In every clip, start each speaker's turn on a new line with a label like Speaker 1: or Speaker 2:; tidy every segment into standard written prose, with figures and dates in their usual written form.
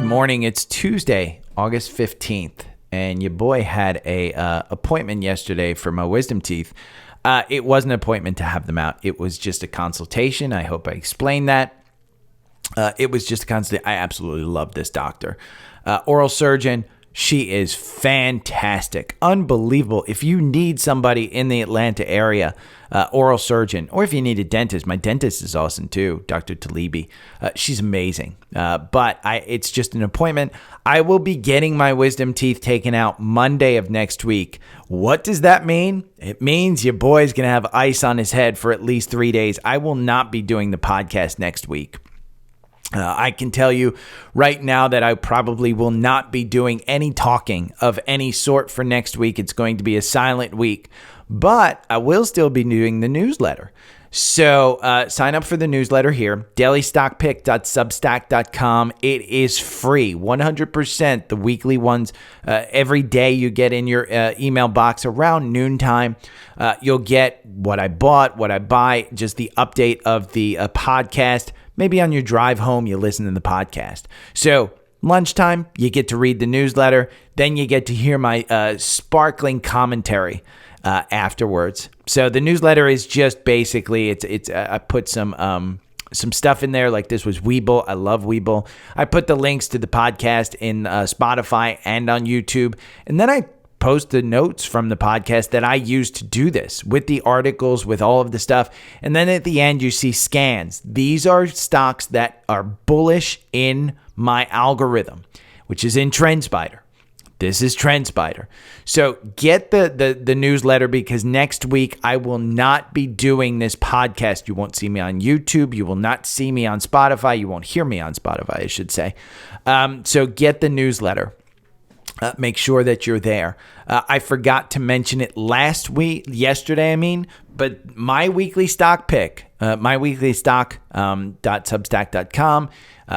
Speaker 1: morning. It's Tuesday, August 15th, and your boy had a appointment yesterday for my wisdom teeth. It wasn't an appointment to have them out. It was just a consultation. I hope I explained that. It was just a consultation. I absolutely love this doctor. Oral surgeon. She is fantastic. Unbelievable. If you need somebody in the Atlanta area, oral surgeon, or if you need a dentist, my dentist is awesome too, Dr. Talibi. She's amazing. But it's just an appointment. I will be getting my wisdom teeth taken out Monday of next week. What does that mean? It means your boy's going to have ice on his head for at least 3 days. I will not be doing the podcast next week. I can tell you right now that I probably will not be doing any talking of any sort for next week. It's going to be a silent week, but I will still be doing the newsletter. So sign up for the newsletter here, dailystockpick.substack.com. It is free, 100%. The weekly ones, every day you get in your email box around noontime. You'll get what I bought, what I buy, just the update of the podcast. Maybe on your drive home, you listen to the podcast. So lunchtime, you get to read the newsletter. Then you get to hear my sparkling commentary afterwards. So the newsletter is just basically, I put some stuff in there. Like this was Weeble. I love Weeble. I put the links to the podcast in Spotify and on YouTube. And then I post the notes from the podcast that I use to do this with the articles, with all of the stuff. And then at the end, you see scans. These are stocks that are bullish in my algorithm, which is in TrendSpider. This is TrendSpider. So get the newsletter, because next week I will not be doing this podcast. You won't see me on YouTube. You will not see me on Spotify. You won't hear me on Spotify, I should say. So get the newsletter. Make sure that you're there. I forgot to mention it yesterday, but my weekly stock pick, myweeklystock.substack.com.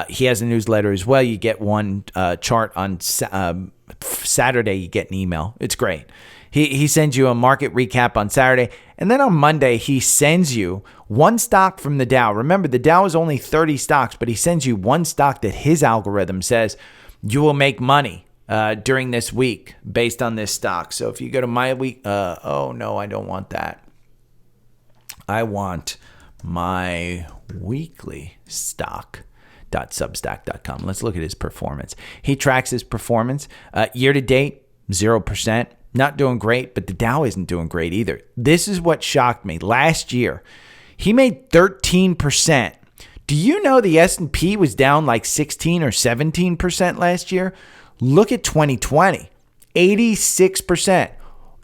Speaker 1: He has a newsletter as well. You get one chart on Saturday. You get an email. It's great. He sends you a market recap on Saturday. And then on Monday, he sends you one stock from the Dow. Remember, the Dow is only 30 stocks, but he sends you one stock that his algorithm says you will make money during this week based on this stock. So if you go to my week, oh no, I don't want that. I want my weekly stock.substack.com. Let's look at his performance. He tracks his performance year to date, 0%. Not doing great, but the Dow isn't doing great either. This is what shocked me. Last year, he made 13%. Do you know the S&P was down like 16 or 17% last year? Look at 2020, 86%.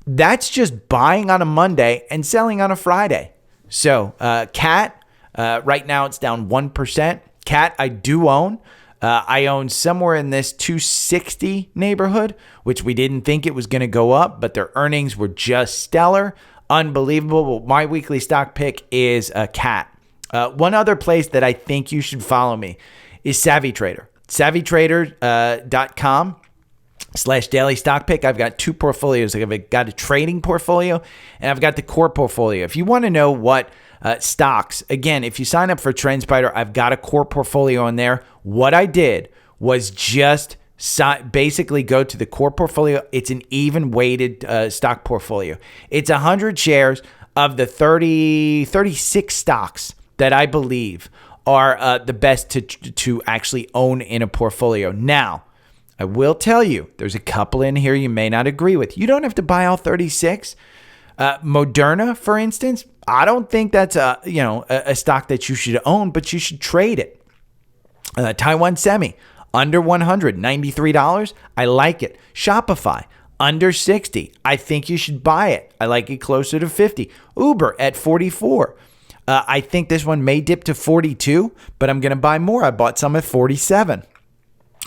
Speaker 1: That's just buying on a Monday and selling on a Friday. So CAT, right now it's down 1%. CAT I do own. I own somewhere in this 260 neighborhood, which we didn't think it was going to go up, but their earnings were just stellar. Unbelievable. My weekly stock pick is CAT. One other place that I think you should follow me is Savvy Trader. SavvyTrader.com/daily stock pick. I've got two portfolios. I've got a trading portfolio and I've got the core portfolio. If you want to know what stocks, again, if you sign up for TrendSpider, I've got a core portfolio in there. What I did was just basically go to the core portfolio. It's an even weighted stock portfolio. It's 100 shares of the 36 stocks that I believe are the best to actually own in a portfolio. Now, I will tell you, there's a couple in here you may not agree with. You don't have to buy all 36. Moderna, for instance, I don't think that's a stock that you should own, but you should trade it. Taiwan Semi, under $100, $93. I like it. Shopify, under 60. I think you should buy it. I like it closer to 50. Uber at 44. I think this one may dip to 42, but I'm going to buy more. I bought some at 47.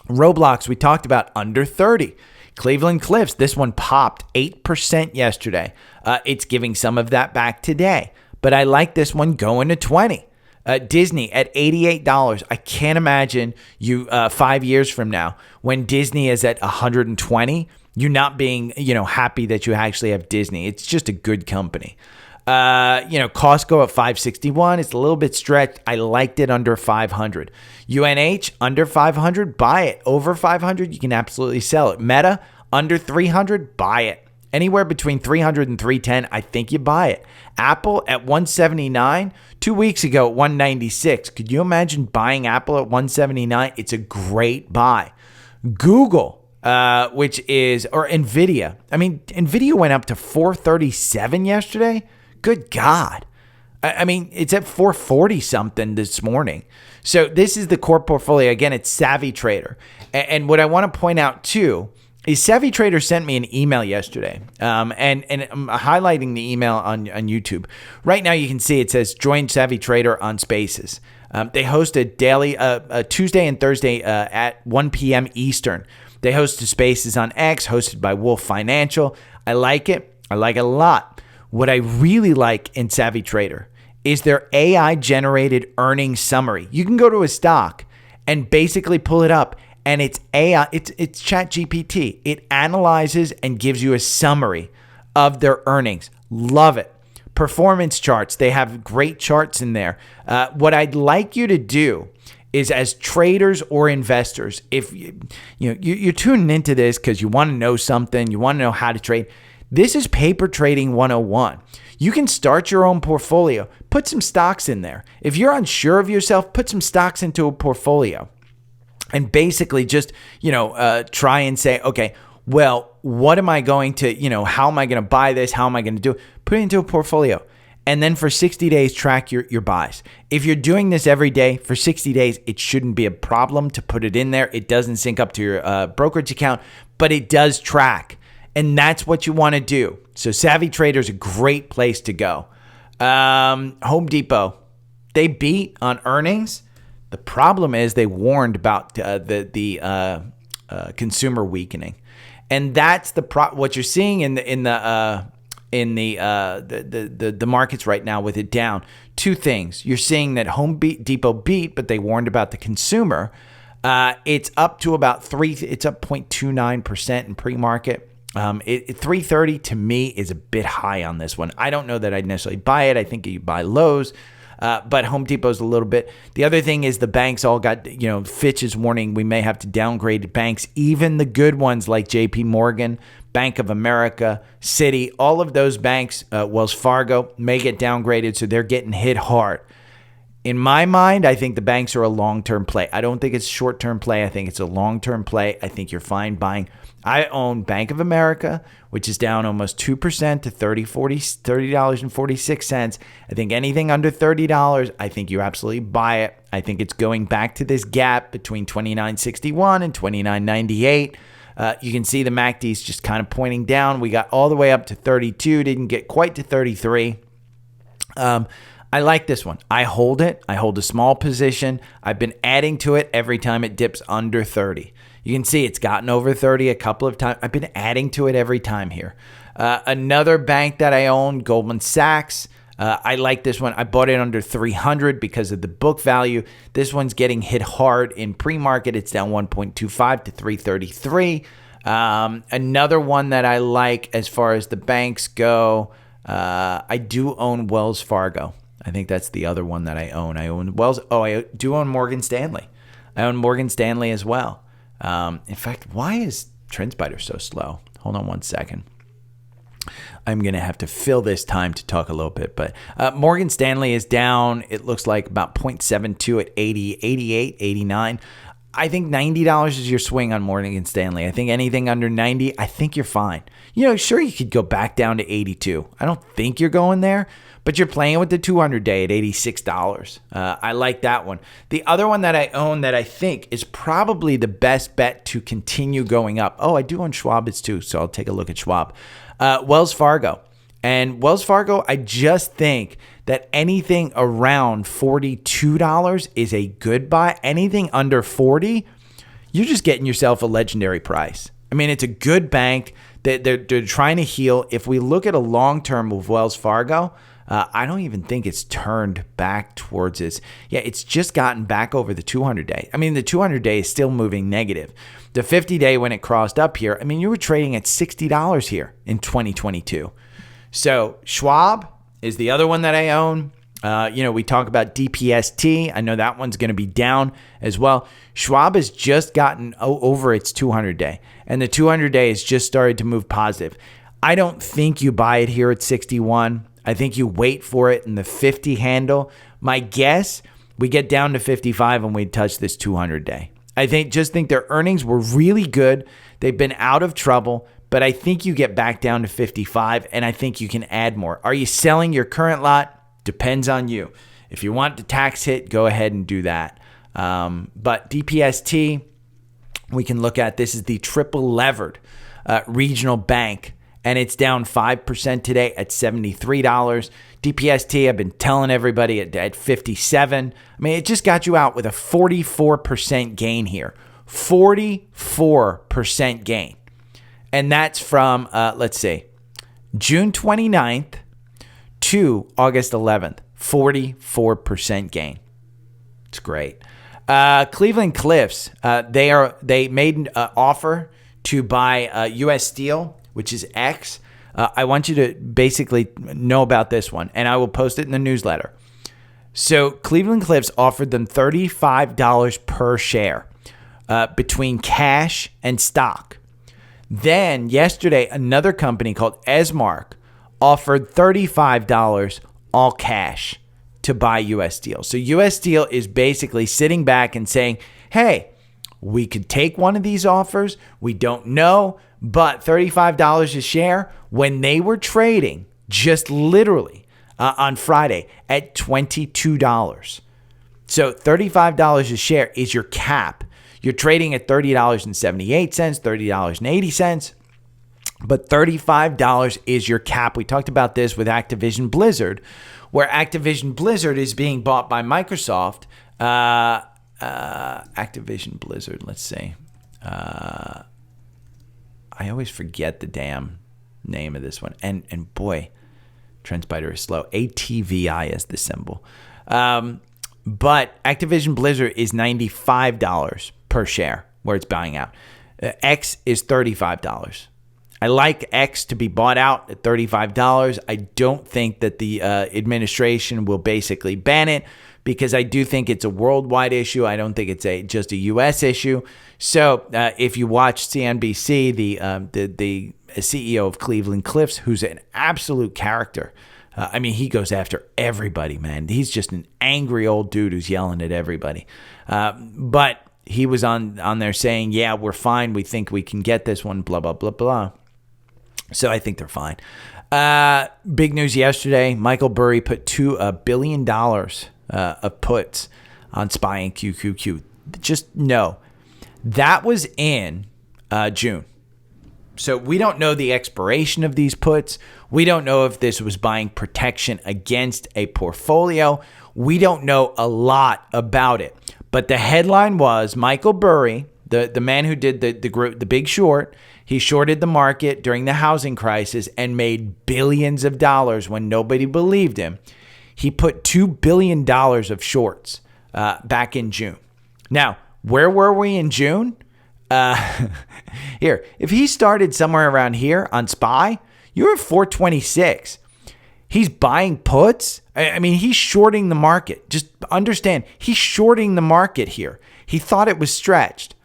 Speaker 1: Roblox, we talked about, under 30. Cleveland Cliffs, this one popped 8% yesterday. It's giving some of that back today, but I like this one going to 20. Disney at $88. I can't imagine you 5 years from now when Disney is at 120, you not being happy that you actually have Disney. It's just a good company. Costco at 561. It's a little bit stretched. I liked it under 500. UNH under 500, buy it. Over 500, you can absolutely sell it. Meta under 300, buy it. Anywhere between 300 and 310, I think you buy it. Apple at 179, 2 weeks ago at 196. Could you imagine buying Apple at 179? It's a great buy. Google, or NVIDIA. I mean, NVIDIA went up to 437 yesterday. Good God. I mean, it's at 440 something this morning. So this is the core portfolio. Again, it's Savvy Trader. And what I want to point out too is Savvy Trader sent me an email yesterday. And I'm highlighting the email on YouTube. Right now you can see it says join Savvy Trader on Spaces. They host a daily, Tuesday and Thursday at 1 p.m. Eastern. They host the Spaces on X, hosted by Wolf Financial. I like it. I like it a lot. What I really like in Savvy Trader is their AI-generated earnings summary. You can go to a stock and basically pull it up, and it's AI. It's ChatGPT. It analyzes and gives you a summary of their earnings. Love it. Performance charts. They have great charts in there. What I'd like you to do is, as traders or investors, if you're tuning into this because you want to know something, you want to know how to trade. This is Paper Trading 101. You can start your own portfolio. Put some stocks in there. If you're unsure of yourself, put some stocks into a portfolio. And basically just, try and say, okay, well, what am I going to, how am I going to buy this? How am I going to do it? Put it into a portfolio. And then for 60 days, track your buys. If you're doing this every day for 60 days, it shouldn't be a problem to put it in there. It doesn't sync up to your brokerage account, but it does track. And that's what you want to do. So Savvy Trader is a great place to go. Home Depot, they beat on earnings. The problem is they warned about the consumer weakening, and that's what you're seeing in the markets right now with it down. Two things: you're seeing that Home Depot beat, but they warned about the consumer. It's up to about It's up 0.29% in pre-market. 330 to me is a bit high on this one. I don't know that I'd necessarily buy it. I think you buy lows, but Home Depot's a little bit. The other thing is the banks all got, Fitch is warning we may have to downgrade banks, even the good ones like JP Morgan, Bank of America, Citi, all of those banks, Wells Fargo may get downgraded, so they're getting hit hard. In my mind, I think the banks are a long-term play. I don't think it's a short-term play. I think it's a long-term play. I think you're fine buying. I own Bank of America, which is down almost 2% to $30.46. I think anything under $30, I think you absolutely buy it. I think it's going back to this gap between $29.61 and $29.98. You can see the MACD's just kind of pointing down. We got all the way up to 32, didn't get quite to 33. I like this one. I hold it. I hold a small position. I've been adding to it every time it dips under 30. You can see it's gotten over 30 a couple of times. I've been adding to it every time here. Another bank that I own, Goldman Sachs. I like this one. I bought it under 300 because of the book value. This one's getting hit hard in pre-market. It's down 1.25 to 333. Another one that I like as far as the banks go, I do own Wells Fargo. I think that's the other one that I own. I own I do own Morgan Stanley. I own Morgan Stanley as well. In fact, why is TrendSpider so slow? Hold on one second. I'm going to have to fill this time to talk a little bit, but Morgan Stanley is down. It looks like about 0.72 at 80, 88, 89. I think $90 is your swing on Morgan Stanley. I think anything under 90, I think you're fine. Sure, you could go back down to 82. I don't think you're going there, but you're playing with the 200-day at $86. I like that one. The other one that I own that I think is probably the best bet to continue going up. Oh, I do own Schwab's too, so I'll take a look at Schwab. Wells Fargo. And Wells Fargo, I just think that anything around $42 is a good buy. Anything under 40, you're just getting yourself a legendary price. I mean, it's a good bank. They're trying to heal. If we look at a long term of Wells Fargo, I don't even think it's turned back towards its. Yeah, it's just gotten back over the 200-day. I mean, the 200-day is still moving negative. The 50-day, when it crossed up here, I mean, you were trading at $60 here in 2022. So Schwab, is the other one that I own. We talk about DPST. I know that one's going to be down as well. Schwab has just gotten over its 200-day, and the 200-day has just started to move positive. I don't think you buy it here at 61. I think you wait for it in the 50 handle. My guess, we get down to 55 and we touch this 200-day. I think their earnings were really good. They've been out of trouble, but I think you get back down to 55, and I think you can add more. Are you selling your current lot? Depends on you. If you want the tax hit, go ahead and do that. But DPST, we can look at, this is the triple levered regional bank, and it's down 5% today at $73. DPST, I've been telling everybody at 57. I mean, it just got you out with a 44% gain here. 44% gain. And that's from, June 29th to August 11th. 44% gain. It's great. Cleveland Cliffs, they made an offer to buy U.S. Steel, which is X. I want you to basically know about this one, and I will post it in the newsletter. So Cleveland Cliffs offered them $35 per share between cash and stock. Then yesterday, another company called Esmark offered $35 all cash to buy U.S. Steel. So U.S. Steel is basically sitting back and saying, hey, we could take one of these offers. We don't know, but $35 a share when they were trading just literally on Friday at $22. So $35 a share is your cap. You're trading at $30.78, $30.80, but $35 is your cap. We talked about this with Activision Blizzard, where Activision Blizzard is being bought by Microsoft. Activision Blizzard, let's see. I always forget the damn name of this one. And boy, TrendSpider is slow. ATVI is the symbol. But Activision Blizzard is $95 per share where it's buying out. X is $35. I like X to be bought out at $35. I don't think that the administration will basically ban it because I do think it's a worldwide issue. I don't think it's just a U.S. issue. So if you watch CNBC, the CEO of Cleveland Cliffs, who's an absolute character, he goes after everybody, man. He's just an angry old dude who's yelling at everybody. But he was on there saying, yeah, we're fine. We think we can get this one, blah, blah, blah, blah. So I think they're fine. Big news yesterday. Michael Burry put $2 billion of puts on SPY and QQQ. Just know that was in June. So we don't know the expiration of these puts. We don't know if this was buying protection against a portfolio. We don't know a lot about it. But the headline was Michael Burry, the man who did the big short, he shorted the market during the housing crisis and made billions of dollars when nobody believed him. He put $2 billion of shorts back in June. Now, where were we in June? Here, if he started somewhere around here on SPY, you're at 426. He's buying puts. He's shorting the market. Just understand, he's shorting the market here. He thought it was stretched.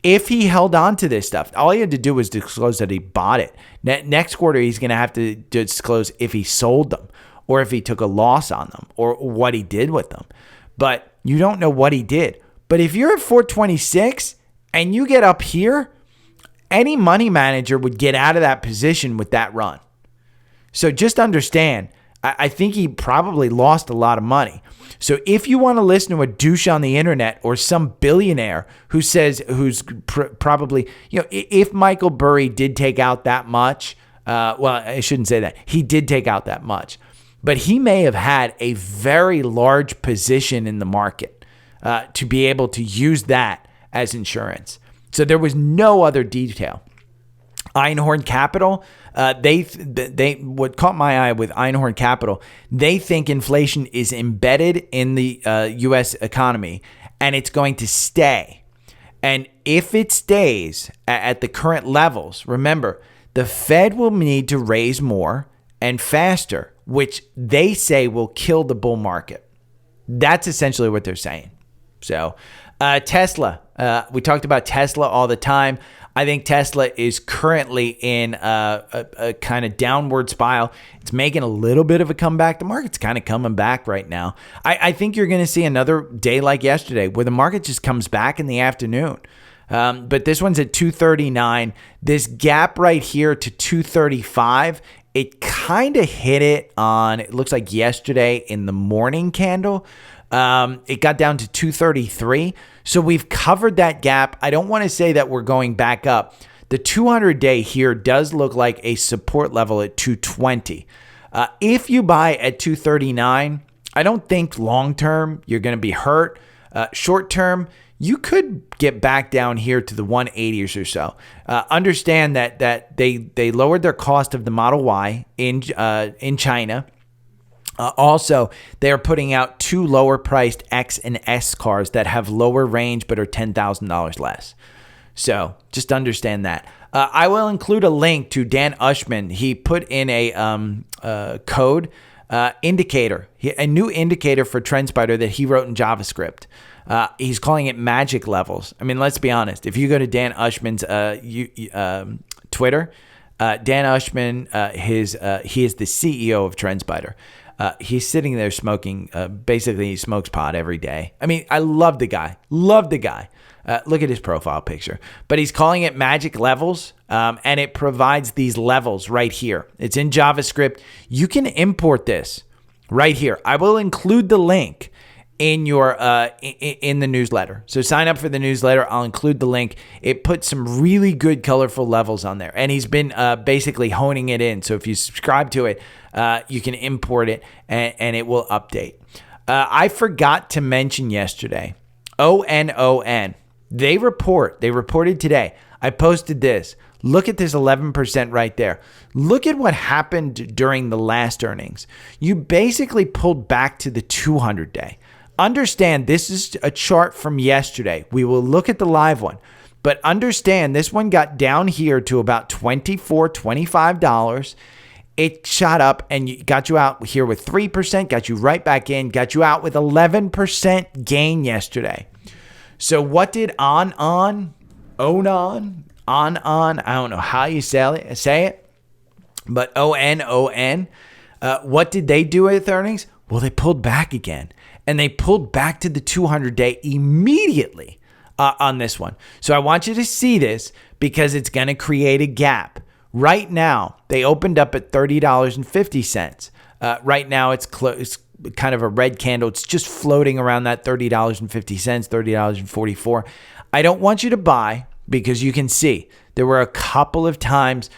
Speaker 1: If he held on to this stuff, all he had to do was disclose that he bought it. Next quarter, he's going to have to disclose if he sold them or if he took a loss on them or what he did with them. But you don't know what he did. But if you're at 426 and you get up here, any money manager would get out of that position with that run. So just understand, I think he probably lost a lot of money. So if you want to listen to a douche on the internet or some billionaire who's probably, if Michael Burry did take out that much, I shouldn't say that. He did take out that much, but he may have had a very large position in the market to be able to use that as insurance. So there was no other detail. Einhorn Capital, what caught my eye with Einhorn Capital, they think inflation is embedded in the U.S. economy and it's going to stay. And if it stays at the current levels, remember, the Fed will need to raise more and faster which they say will kill the bull market. That's essentially what they're saying. So Tesla, we talked about Tesla all the time. I think Tesla is currently in a kind of downward spiral. It's making a little bit of a comeback. The market's kind of coming back right now. I think you're going to see another day like yesterday where the market just comes back in the afternoon. But this one's at 239. This gap right here to 235, it kind of hit it on, it looks like yesterday in the morning candle. It got down to 233. So we've covered that gap. I don't want to say that we're going back up. The 200-day here does look like a support level at 220. If you buy at 239, I don't think long-term you're going to be hurt. Short-term, you could get back down here to the 180s or so. Understand that they lowered their cost of the Model Y in China. Also, they are putting out 2 lower-priced X and S cars that have lower range but are $10,000 less. So just understand that. I will include a link to Dan Ushman. He put in a code indicator, a new indicator for TrendSpider that he wrote in JavaScript. He's calling it magic levels. I mean, let's be honest. If you go to Dan Ushman's Twitter, Dan Ushman, he is the CEO of TrendSpider. He's sitting there smoking, basically he smokes pot every day. I mean, I love the guy. Look at his profile picture. But he's calling it magic levels, and it provides these levels right here. It's in JavaScript. You can import this right here. I will include the link in your in the newsletter. So sign up for the newsletter. I'll include the link. It puts some really good colorful levels on there, and he's been basically honing it in. So if you subscribe to it, you can import it, and it will update. I forgot to mention yesterday, ONON. They reported today. I posted this. Look at this 11% right there. Look at what happened during the last earnings. You basically pulled back to the 200-day. Understand, this is a chart from yesterday. We will look at the live one. But understand, this one got down here to about $24, $25. It shot up and got you out here with 3%, got you right back in, got you out with 11% gain yesterday. So what did ONON, I don't know how you say it, but ONON, what did they do with earnings? Well, they pulled back again, and they pulled back to the 200-day immediately on this one. So I want you to see this because it's going to create a gap. Right now, they opened up at $30.50. Right now, it's kind of a red candle. It's just floating around that $30.50, $30.44. I don't want you to buy because you can see there were a couple of times.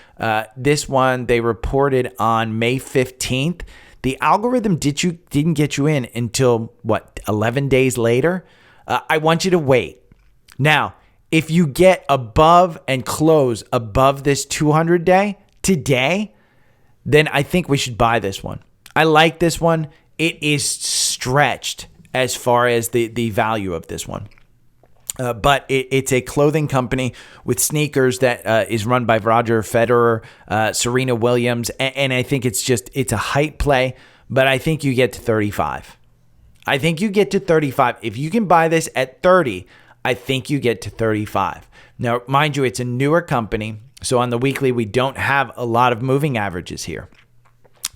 Speaker 1: This one, they reported on May 15th. The algorithm didn't get you in until, 11 days later? I want you to wait. Now, if you get above and close above this 200-day today, then I think we should buy this one. I like this one. It is stretched as far as the value of this one. But it's a clothing company with sneakers that is run by Roger Federer, Serena Williams, and I think it's a height play, but I think you get to 35. If you can buy this at 30, I think you get to 35. Now, mind you, it's a newer company, so on the weekly, we don't have a lot of moving averages here.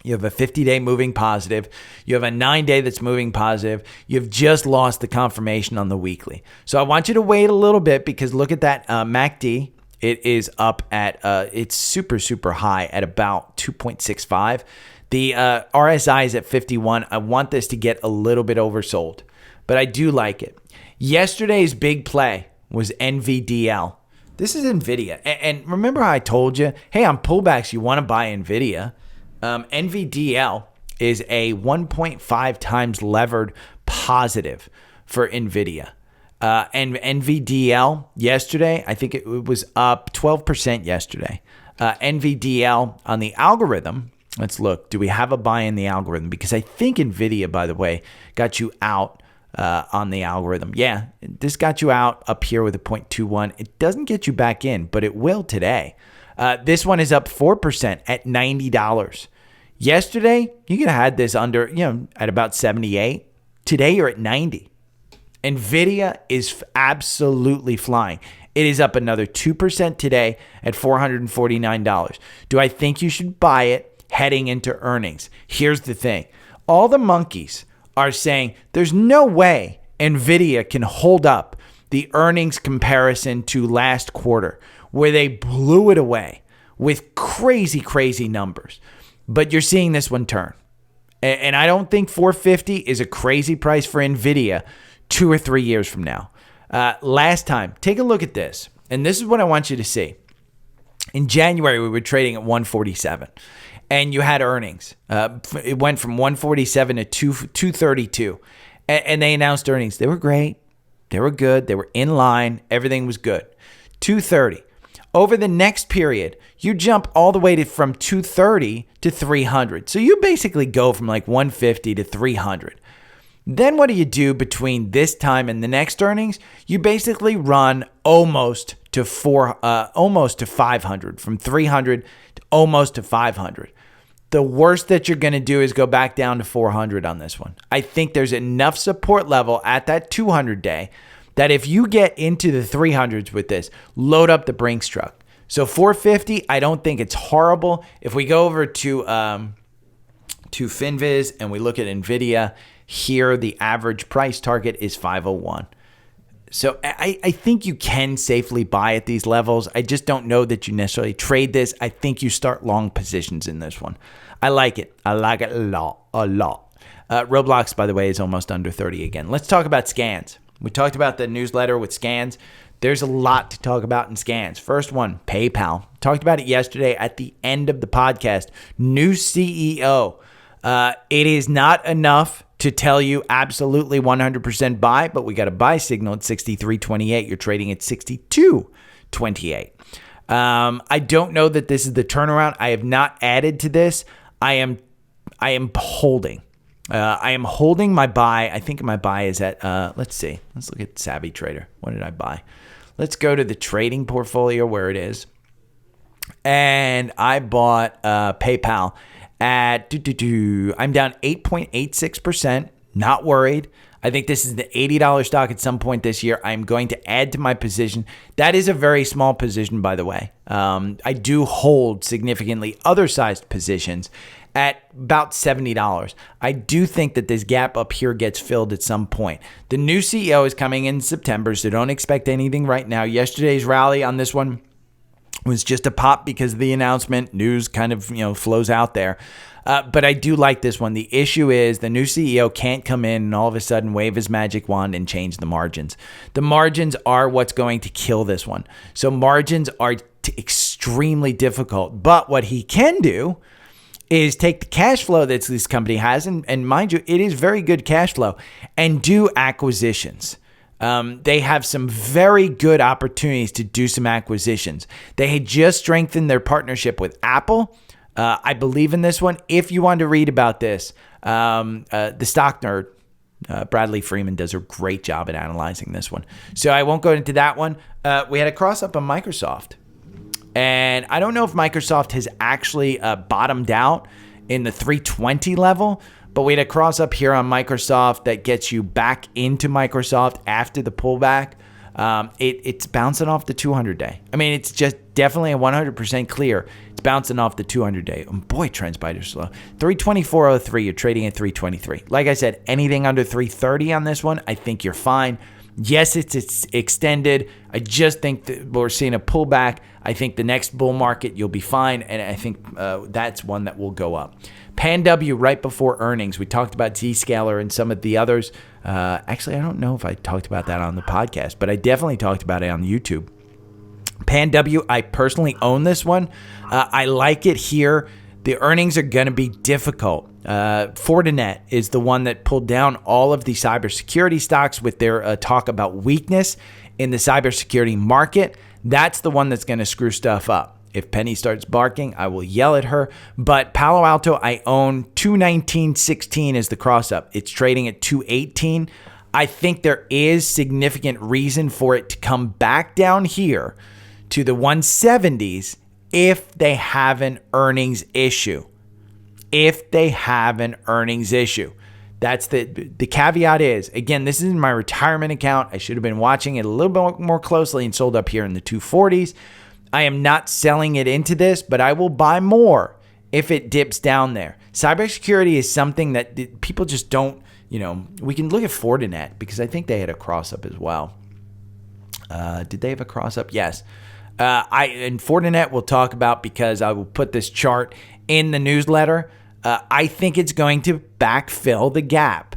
Speaker 1: You have a 50-day moving positive. You have a 9-day that's moving positive. You've just lost the confirmation on the weekly. So I want you to wait a little bit because look at that MACD. It is up at, it's super, super high at about 2.65. The RSI is at 51. I want this to get a little bit oversold, but I do like it. Yesterday's big play was NVDL. This is NVIDIA. And remember how I told you, hey, on pullbacks, you want to buy NVIDIA. NVDL is a 1.5 times levered positive for NVIDIA. And NVDL yesterday, I think it was up 12% yesterday. NVDL on the algorithm, let's look. Do we have a buy in the algorithm? Because I think NVIDIA, by the way, got you out on the algorithm. Yeah, this got you out up here with a 0.21. It doesn't get you back in, but it will today. This one is up 4% at $90. Yesterday, you could have had this under, at about 78. Today, you're at 90. NVIDIA is absolutely flying. It is up another 2% today at $449. Do I think you should buy it heading into earnings? Here's the thing. All the monkeys are saying there's no way NVIDIA can hold up the earnings comparison to last quarter, where they blew it away with crazy, crazy numbers. But you're seeing this one turn. And I don't think 450 is a crazy price for NVIDIA 2 or 3 years from now. Last time, take a look at this. And this is what I want you to see. In January, we were trading at 147. And you had earnings. It went from 147 to 232. And they announced earnings. They were great. They were good. They were in line. Everything was good. 230. Over the next period, you jump all the way from 230 to 300. So you basically go from like 150 to 300. Then what do you do between this time and the next earnings? You basically run almost to 500, from 300 to almost to 500. The worst that you're going to do is go back down to 400 on this one. I think there's enough support level at that 200 day that if you get into the 300s with this, load up the Brinks truck. So 450, I don't think it's horrible. If we go over to FinViz and we look at NVIDIA, here the average price target is 501. So I think you can safely buy at these levels. I just don't know that you necessarily trade this. I think you start long positions in this one. I like it. I like it a lot. Roblox, by the way, is almost under 30 again. Let's talk about scans. We talked about the newsletter with scans. There's a lot to talk about in scans. First one, PayPal. Talked about it yesterday at the end of the podcast. New CEO. It is not enough to tell you absolutely 100% buy, but we got a buy signal at 63.28. You're trading at 62.28. I don't know that this is the turnaround. I have not added to this. I am holding. I am holding my buy. I think my buy is at, let's see. Let's look at Savvy Trader. What did I buy? Let's go to the trading portfolio where it is. And I bought PayPal at, I'm down 8.86%. Not worried. I think this is the $80 stock at some point this year. I'm going to add to my position. That is a very small position, by the way. I do hold significantly other sized positions at about $70. I do think that this gap up here gets filled at some point. The new CEO is coming in September, so don't expect anything right now. Yesterday's rally on this one was just a pop because of the announcement. News kind of, flows out there. But I do like this one. The issue is the new CEO can't come in and all of a sudden wave his magic wand and change the margins. The margins are what's going to kill this one. So margins are extremely difficult. But what he can do is take the cash flow that this company has, and mind you, it is very good cash flow, and do acquisitions. They have some very good opportunities to do some acquisitions. They had just strengthened their partnership with Apple. I believe in this one. If you want to read about this, the stock nerd, Bradley Freeman, does a great job at analyzing this one. So I won't go into that one. We had a cross up on Microsoft. And I don't know if Microsoft has actually bottomed out in the 320 level, but we had a cross up here on Microsoft that gets you back into Microsoft after the pullback. It's bouncing off the 200 day. I mean, it's just definitely a 100% clear. It's bouncing off the 200 day. Oh boy, TrendSpider's slow. 324.03, you're trading at 323. Like I said, anything under 330 on this one, I think you're fine. Yes, it's extended. I just think that we're seeing a pullback. I think the next bull market, you'll be fine. And I think that's one that will go up. PanW right before earnings. We talked about Zscaler and some of the others. Actually, I don't know if I talked about that on the podcast, but I definitely talked about it on YouTube. PanW, I personally own this one. I like it here. The earnings are going to be difficult. Fortinet is the one that pulled down all of the cybersecurity stocks with their talk about weakness in the cybersecurity market. That's the one that's going to screw stuff up. If Penny starts barking, I will yell at her. But Palo Alto, I own 219.16 is the cross up. It's trading at 218. I think there is significant reason for it to come back down here to the 170s if they have an earnings issue. if they have an earnings issue. That's the caveat is, again, this is in my retirement account. I should have been watching it a little bit more closely and sold up here in the 240s. I am not selling it into this, but I will buy more if it dips down there. Cybersecurity is something that people just don't, we can look at Fortinet because I think they had a cross up as well. Did they have a cross up? Yes. And Fortinet we'll talk about because I will put this chart in the newsletter. I think it's going to backfill the gap.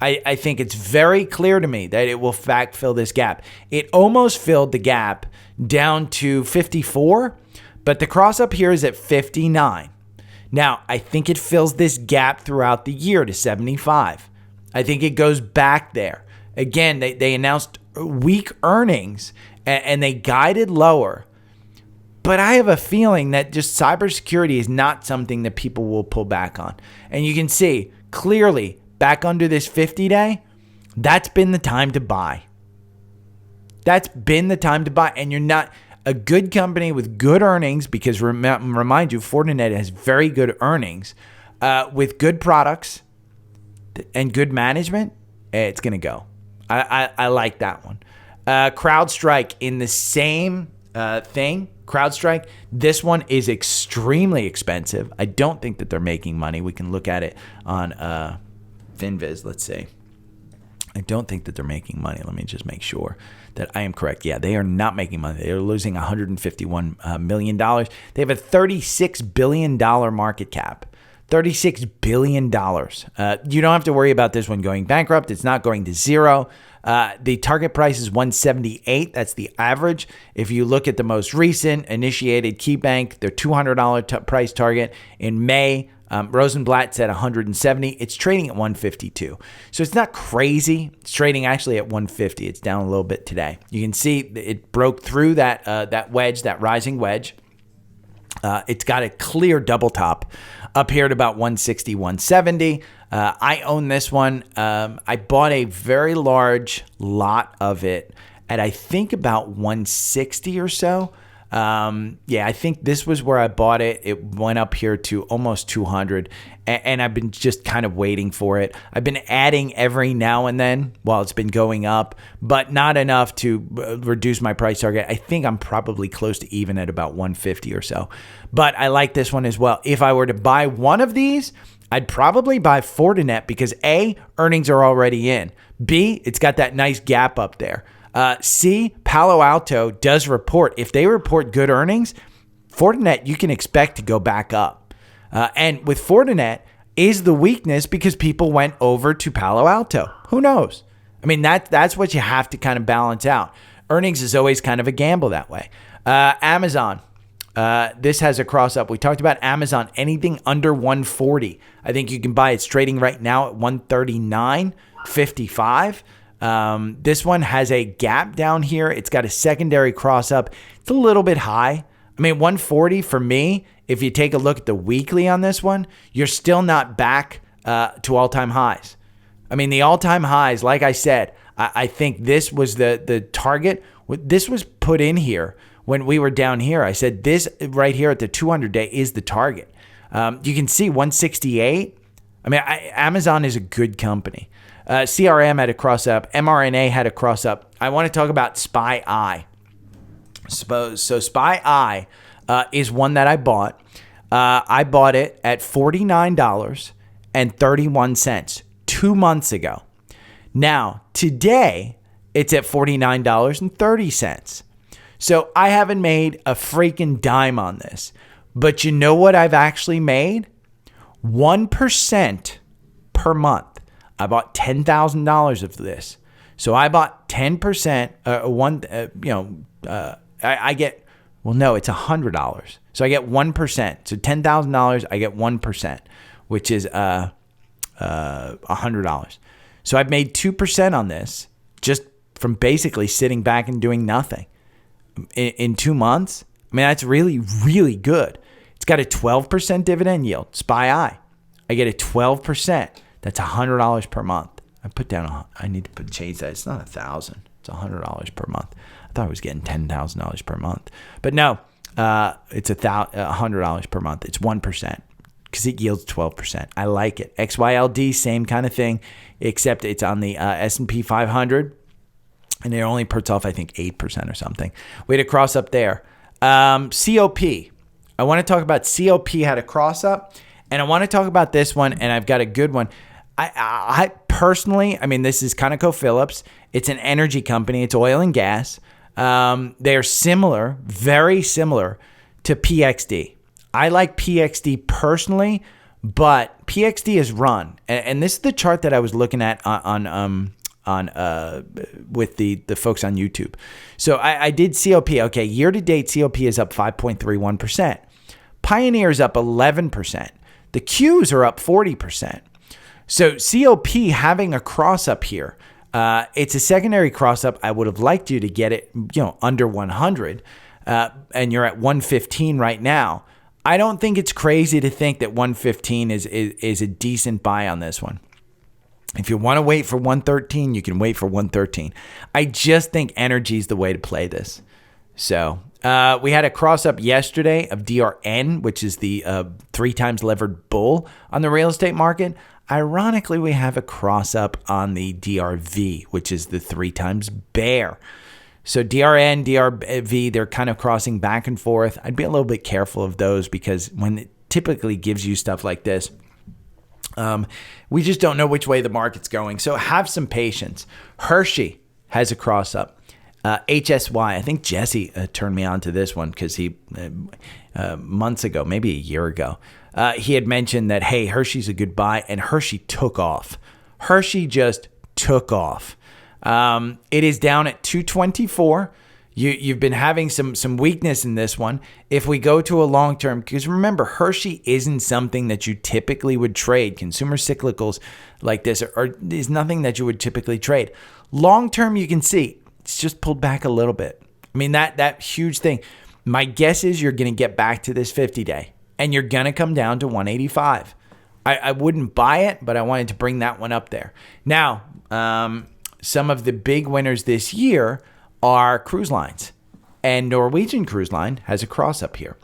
Speaker 1: I think it's very clear to me that it will backfill this gap. It almost filled the gap down to 54, but the cross up here is at 59. Now, I think it fills this gap throughout the year to 75. I think it goes back there. Again, they announced weak earnings and they guided lower. But I have a feeling that just cybersecurity is not something that people will pull back on. And you can see clearly back under this 50-day, that's been the time to buy. That's been the time to buy. And you're not a good company with good earnings because remind you, Fortinet has very good earnings with good products and good management. It's going to go. I like that one. CrowdStrike in the same thing. CrowdStrike, this one is extremely expensive. I don't think that they're making money. We can look at it on FinViz. Let's see. I don't think that they're making money. Let me just make sure that I am correct. Yeah, they are not making money. They're losing $151 million. They have a $36 billion market cap. $36 billion. You don't have to worry about this one going bankrupt. It's not going to zero. The target price is 178. That's the average. If you look at the most recent initiated KeyBank, their $200 price target in May, Rosenblatt said 170. It's trading at 152. So it's not crazy. It's trading actually at 150. It's down a little bit today. You can see it broke through that wedge, that rising wedge. It's got a clear double top up here at about 160, 170. I own this one. I bought a very large lot of it at I think about 160 or so. I think this was where I bought it. It went up here to almost 200, and I've been just kind of waiting for it. I've been adding every now and then while it's been going up, but not enough to reduce my price target. I think I'm probably close to even at about 150 or so, but I like this one as well. If I were to buy one of these, I'd probably buy Fortinet because A, earnings are already in. B, it's got that nice gap up there. C, Palo Alto does report. If they report good earnings, Fortinet, you can expect to go back up. And with Fortinet is the weakness because people went over to Palo Alto. Who knows? I mean, that's what you have to kind of balance out. Earnings is always kind of a gamble that way. Amazon. This has a cross up. We talked about Amazon, anything under 140. I think you can buy. It's trading right now at 139.55. This one has a gap down here. It's got a secondary cross up. It's a little bit high. I mean, 140 for me, if you take a look at the weekly on this one, you're still not back to all-time highs. I mean, the all-time highs, like I said, I think this was the target. This was put in here when we were down here. I said this right here at the 200-day is the target. You can see 168. I mean, Amazon is a good company. CRM had a cross up. mRNA had a cross up. I want to talk about SPY. So SPY is one that I bought. I bought it at $49.31 2 months ago. Now, today, it's at $49.30. So I haven't made a freaking dime on this. But you know what I've actually made? 1% per month. I bought $10,000 of this. So I bought 10%, I get, well, no, it's $100. So I get 1%. So $10,000, I get 1%, which is $100. So I've made 2% on this just from basically sitting back and doing nothing in 2 months. I mean, that's really, really good. It's got a 12% dividend yield. SPY. I get a 12%. That's $100 per month. I need to change that. It's not $1,000. It's $100 per month. I thought I was getting $10,000 per month, but no, it's $100 per month. It's 1%. because it yields 12%. I like it. XYLD, same kind of thing, except it's on the S&P 500, and it only puts off, I think, 8% or something. We had a cross up there. COP. I want to talk about COP had a cross up, and I want to talk about this one, and I've got a good one. I personally, I mean, this is ConocoPhillips. It's an energy company. It's oil and gas. They're similar, very similar to PXD. I like PXD personally, but PXD is run, and this is the chart that I was looking at on with the folks on YouTube. So I did COP. Okay, year to date, COP is up 5.31%. Pioneer is up 11%. The Qs are up 40%. So COP having a cross up here. It's a secondary cross up. I would have liked you to get it, under 100, and you're at 115 right now. I don't think it's crazy to think that 115 is a decent buy on this one. If you want to wait for 113, you can wait for 113. I just think energy is the way to play this. So we had a cross up yesterday of DRN, which is the 3 times levered bull on the real estate market. Ironically, we have a cross up on the DRV, which is the 3 times bear. So DRN, DRV, they're kind of crossing back and forth. I'd be a little bit careful of those because when it typically gives you stuff like this, we just don't know which way the market's going. So have some patience. Hershey has a cross up. HSY, I think Jesse turned me on to this one because he, months ago, maybe a year ago, he had mentioned that, hey, Hershey's a good buy, and Hershey took off. Hershey just took off. It is down at 224. You've been having some weakness in this one. If we go to a long term, because remember, Hershey isn't something that you typically would trade. Consumer cyclicals like this is nothing that you would typically trade. Long term, you can see it's just pulled back a little bit. I mean, that huge thing. My guess is you're going to get back to this 50-day, and you're going to come down to 185. I wouldn't buy it, but I wanted to bring that one up there. Now, some of the big winners this year are cruise lines, and Norwegian Cruise Line has a cross up here.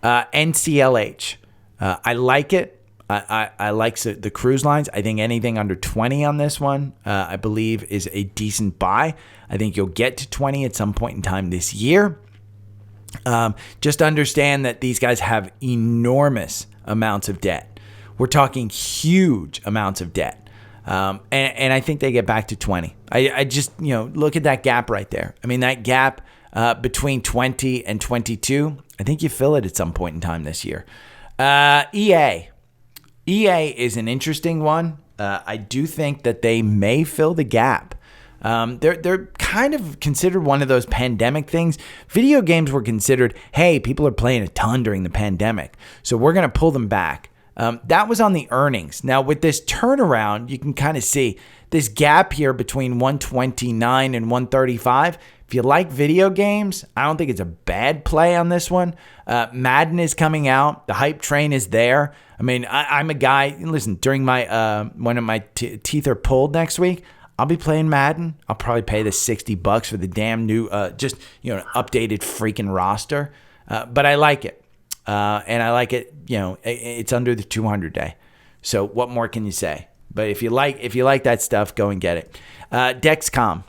Speaker 1: NCLH, I like it. I like the cruise lines. I think anything under 20 on this one, I believe, is a decent buy. I think you'll get to 20 at some point in time this year. Just understand that these guys have enormous amounts of debt. We're talking huge amounts of debt. And I think they get back to 20. I just, look at that gap right there. I mean, that gap between 20 and 22, I think you fill it at some point in time this year. EA is an interesting one. I do think that they may fill the gap. They're kind of considered one of those pandemic things. Video games were considered, hey, people are playing a ton during the pandemic, so we're going to pull them back. That was on the earnings. Now, with this turnaround, you can kind of see this gap here between 129 and 135. If you like video games, I don't think it's a bad play on this one. Madden is coming out. The hype train is there. I mean, I'm a guy, listen, during my when my teeth are pulled next week, I'll be playing Madden. I'll probably pay the $60 for the damn new, updated freaking roster. But I like it. And I like it, it's under the 200 day. So what more can you say? But if you like that stuff, go and get it. Dexcom,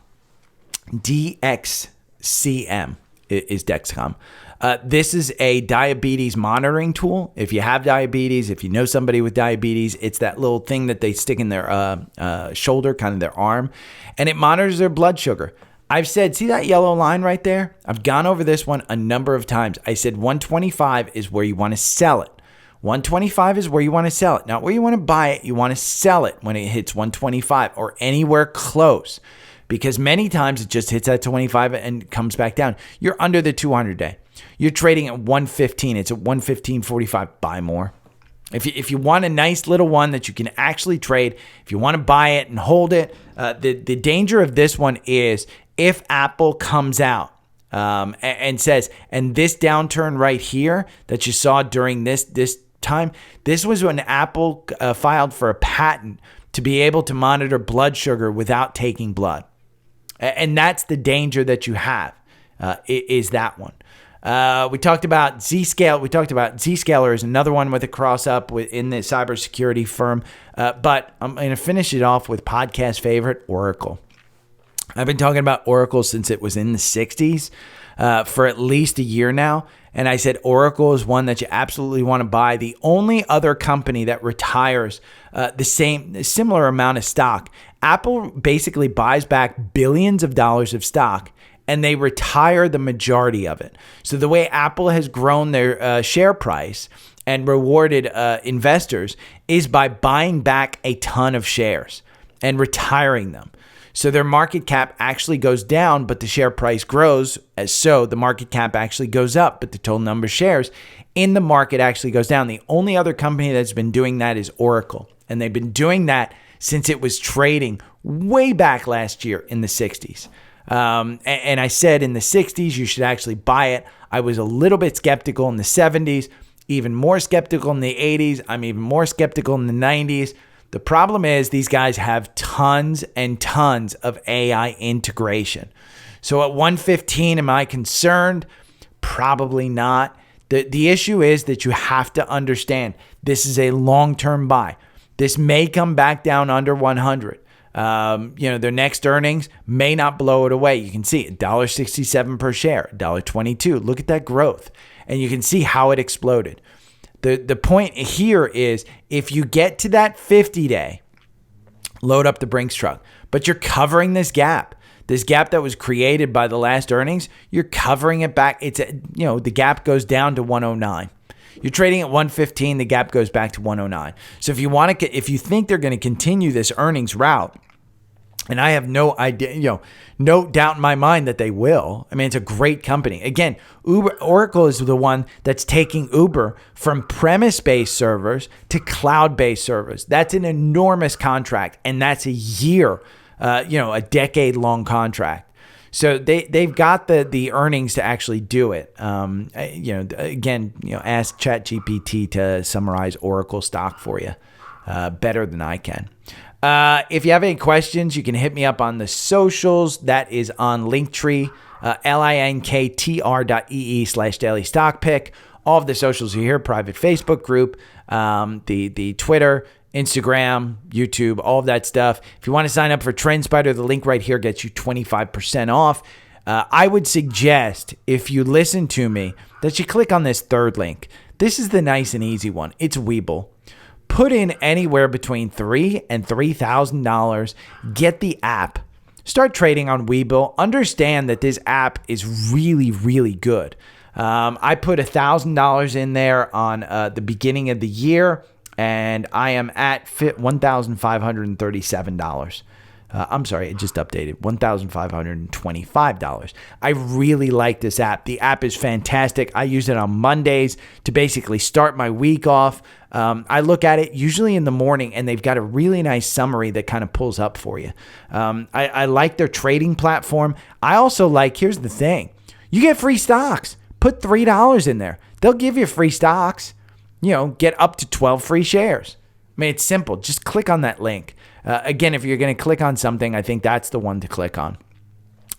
Speaker 1: DXCM is Dexcom. This is a diabetes monitoring tool. If you have diabetes, if you know somebody with diabetes, it's that little thing that they stick in their shoulder, kind of their arm, and it monitors their blood sugar. I've said, see that yellow line right there? I've gone over this one a number of times. I said 125 is where you want to sell it. 125 is where you want to sell it. Not where you want to buy it. You want to sell it when it hits 125 or anywhere close, because many times it just hits that 25 and comes back down. You're under the 200 day. You're trading at 115. It's at 115.45. Buy more. If you want a nice little one that you can actually trade, if you want to buy it and hold it, the danger of this one is if Apple comes out and says, and this downturn right here that you saw during this time, this was when Apple filed for a patent to be able to monitor blood sugar without taking blood. And that's the danger that you have, is that one. We talked about Zscaler. We talked about Zscaler is another one with a cross up in the cybersecurity firm. But I'm going to finish it off with podcast favorite, Oracle. I've been talking about Oracle since it was in the 60s for at least a year now. And I said Oracle is one that you absolutely want to buy. The only other company that retires similar amount of stock. Apple basically buys back billions of dollars of stock, and they retire the majority of it. So the way Apple has grown their share price and rewarded investors is by buying back a ton of shares and retiring them. So their market cap actually goes down, but the share price grows. So the market cap actually goes up, but the total number of shares in the market actually goes down. The only other company that's been doing that is Oracle. And they've been doing that since it was trading way back last year in the 60s. And I said in the 60s, you should actually buy it. I was a little bit skeptical in the 70s, even more skeptical in the 80s. I'm even more skeptical in the 90s. The problem is these guys have tons and tons of AI integration. So at 115, am I concerned? Probably not. The issue is that you have to understand this is a long-term buy. This may come back down under 100. Their next earnings may not blow it away. You can see $1.67 per share, $1.22. Look at that growth. And you can see how it exploded. The point here is if you get to that 50-day, load up the Brinks truck, but you're covering this gap that was created by the last earnings, you're covering it back. The gap goes down to 109. You're trading at 115, the gap goes back to 109. So if you think they're going to continue this earnings route, and I have no idea, no doubt in my mind that they will. I mean, it's a great company. Again, Oracle is the one that's taking Uber from premise-based servers to cloud-based servers. That's an enormous contract, and that's a year, a decade-long contract. So they've got the earnings to actually do it. Ask ChatGPT to summarize Oracle stock for you better than I can. If you have any questions, you can hit me up on the socials. That is on Linktree, linktr.ee/dailystockpick. All of the socials are here, private Facebook group, the Twitter, Instagram, YouTube, all of that stuff. If you want to sign up for TrendSpider, the link right here gets you 25% off. I would suggest, if you listen to me, that you click on this third link. This is the nice and easy one. It's Webull. Put in anywhere between $3,000 and $3,000. Get the app. Start trading on Webull. Understand that this app is really, really good. I put $1,000 in there on the beginning of the year, and I am at $1,537. I'm sorry, it just updated. $1,525. I really like this app. The app is fantastic. I use it on Mondays to basically start my week off. I look at it usually in the morning, and they've got a really nice summary that kind of pulls up for you. I like their trading platform. I also here's the thing. You get free stocks. Put $3 in there. They'll give you free stocks. Get up to 12 free shares. I mean, it's simple. Just click on that link. Again, if you're going to click on something, I think that's the one to click on.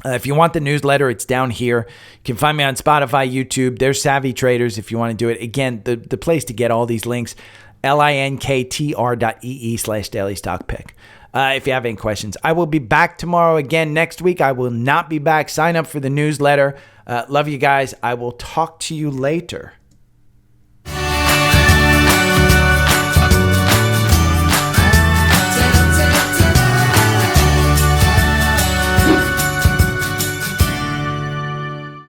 Speaker 1: If you want the newsletter, it's down here. You can find me on Spotify, YouTube. There's Savvy Traders if you want to do it. Again, the place to get all these links, linktr.ee/dailystockpick. If you have any questions, I will be back tomorrow again. Next week, I will not be back. Sign up for the newsletter. Love you guys. I will talk to you later.